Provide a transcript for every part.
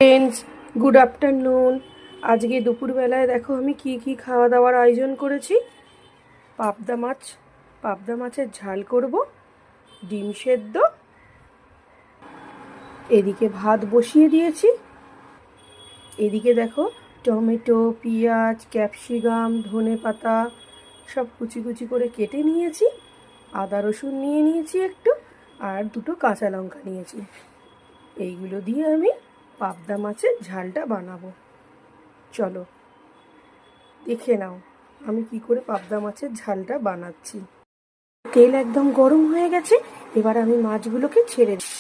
Friends, good afternoon. আজকে দুপুরবেলায় দেখো আমি কি খাওয়া দাওয়ার আয়োজন করেছি। পাবদা মাছের ঝাল করব, ডিম সেদ্ধ, এদিকে ভাত বসিয়ে দিয়েছি। এদিকে দেখো টমেটো, পেঁয়াজ, ক্যাপসিকাম, ধনেপাতা সব কুচি কুচি করে কেটে নিয়েছি। আদা রসুন নিয়ে নিয়েছি একটু, আর দুটো কাঁচা লঙ্কা নিয়েছি। এইগুলো দিয়ে আমি পাবদা মাছের ঝালটা বানাবো। চলো দেখে নাও আমি কি করে পাবদা মাছের ঝালটা বানাচ্ছি। তেল একদম গরম হয়ে গেছে, এবার আমি মাছগুলোকে ছেড়ে দিই।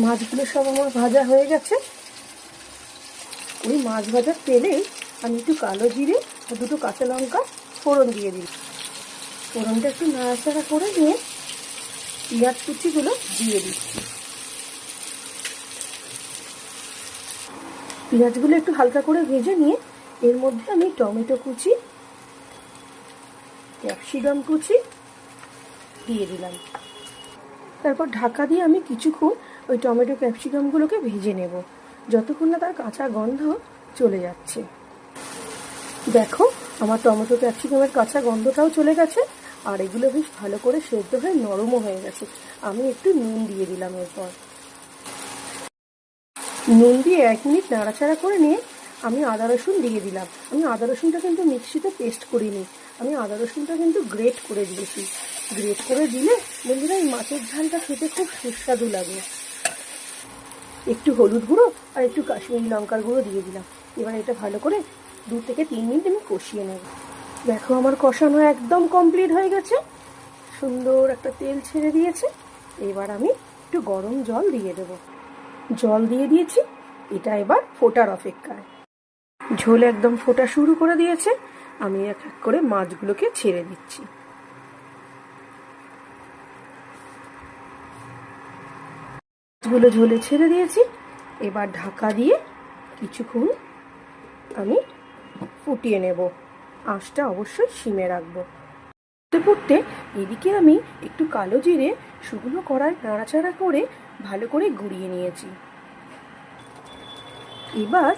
মাছগুলো সব আমার ভাজা হয়ে গেছে। ওই মাছ ভাজার তেলেই আমি একটু কালো জিরে আর দুটো কাঁচা লঙ্কা ফোড়ন দিয়ে দিই। ফোড়নটা একটু নাড়াচাড়া করে নিয়ে পেঁয়াজ কুচিগুলো দিয়ে দিচ্ছি। পেঁয়াজগুলো একটু হালকা করে ভেজে নিয়ে এর মধ্যে আমি টমেটো কুচি, ক্যাপসিকাম কুচি দিয়ে দিলাম। তারপর ঢাকা দিয়ে আমি কিছুক্ষণ ওই টমেটো ক্যাপসিকামগুলোকে ভেজে নেব, যতক্ষণ না তার কাঁচা গন্ধ চলে যাচ্ছে। দেখো আমার টমেটো ক্যাপসিকামের কাঁচা গন্ধটাও চলে গেছে, আর এগুলো বেশ ভালো করে সেদ্ধ হয়ে নরমও হয়ে গেছে। আমি একটু নুন দিয়ে দিলাম। এরপর নুন দিয়ে 1 মিনিট নাড়াচাড়া করে নিয়ে আমি আদা রসুন দিয়ে দিলাম। আমি আদা রসুনটা কিন্তু মিক্সিতে পেস্ট করিনি, আমি আদা রসুনটা কিন্তু গ্রেট করে দিয়েছি। গ্রেট করে দিলে বন্ধুরা এই মাছের ঝালটা খেতে খুব সুস্বাদু লাগে। একটু হলুদ গুঁড়ো আর একটু কাশ্মীরি লঙ্কার গুঁড়ো দিয়ে দিলাম। এবার এটা ভালো করে 2 থেকে 3 মিনিট আমি কষিয়ে নেব। দেখো আমার কষানো একদম কমপ্লিট হয়ে গেছে, সুন্দর একটা তেল ছেড়ে দিয়েছে। এবার আমি একটু গরম জল দিয়ে দেবো। জল দিয়ে দিয়েছি, এটা এবার ফোটার অপেক্ষায়। ঝোল একদম ফোটা শুরু করে দিয়েছে, আমি এক এক করে মাছগুলোকে ছেড়ে দিচ্ছি। মাছগুলো ঝোলে ছেড়ে দিয়েছি, এবার ঢাকা দিয়ে কিছুক্ষণ আমি ফুটিয়ে নেব। আঁচটা অবশ্যই সিমে রাখবো। ফুটতে এদিকে আমি একটু কালো জিরে শুকনো কড়াই নাড়াচাড়া করে ভালো করে গুঁড়িয়ে নিয়েছি। এবার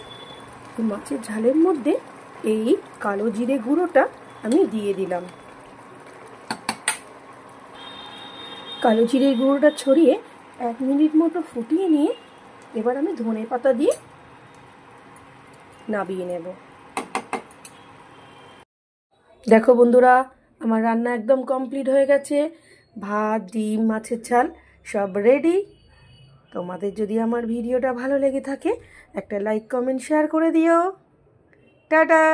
মাছের ঝালের মধ্যে এই কালো জিরে গুঁড়োটা আমি দিয়ে দিলাম। কালো জিরে গুঁড়োটা ছড়িয়ে 1 মিনিট মতো ফুটিয়ে নিয়ে এবার আমি ধনেপাতা দিয়ে নামিয়ে নেব। দেখো বন্ধুরা, আমার রান্না একদম কমপ্লিট হয়ে গেছে। ভাত, ডিম, মাছের ঝাল সব রেডি। তোমাদের যদি আমার ভিডিওটা ভালো লেগে থাকে একটা লাইক, কমেন্ট, শেয়ার করে দিও। টাটা।